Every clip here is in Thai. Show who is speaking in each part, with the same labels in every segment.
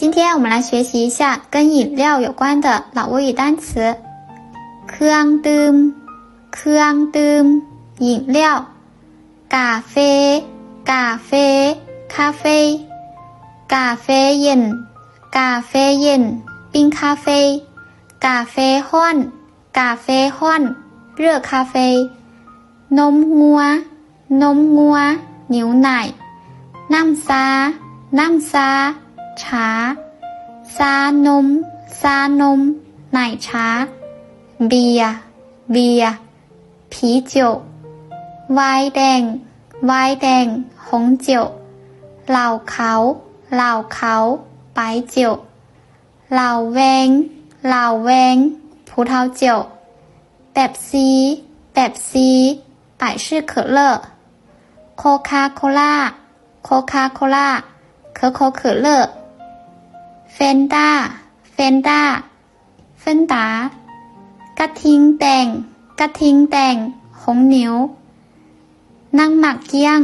Speaker 1: 今天我们来学习一下跟饮料有关的老挝语单词。เครื่องดื่มเครื่องดื่ม饮料กาเฟกาเฟคาเฟกาเฟเย็นกาเฟเย็น冰咖啡กาเฟร้อนกาเฟร้อน热咖啡นมงัวนมงัว牛奶น้ำซาน้ำซาชาซานมซานม奶茶เบียร์เบียร์啤酒ไวน์แดงไวน์แดง红酒เหล้าขาวเหล้าขาว白酒เหล้าแวงเหล้าแวง葡萄酒เป๊ปซี่เป๊ปซี่百事可乐โคคาโคล่าโคคาโคล่า可口可乐เฟนต้าเฟนต้าเฟนตากระทิงแดงกระทิงแดงหงเหนียวน้ำหมักเกี้ยง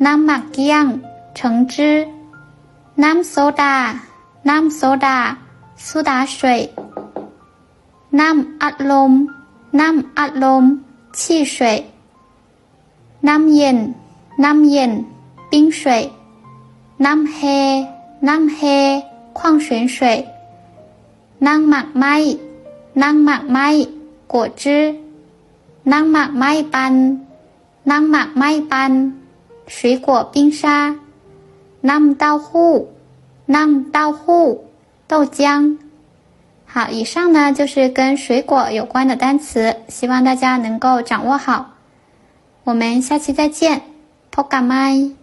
Speaker 1: น้ำหมักเกี้ยงเฉิงจื้อน้ำโซดาน้ำโซดา苏打水น้ำอัดลมน้ำอัดลม汽水น้ำเย็นน้ำเย็น冰水น้ำแฮน้ำแฮ矿泉水น้ำหมักไม้น้ำหมักไม้果汁น้ำหมักไม้ปันน้ำหมักไม้ปัน水果冰沙น้ำเต้าหู้น้ำเต้าหู้豆浆好，以上呢就是跟水果有关的单词，希望大家能够掌握好。我们下期再见，พบกันใหม่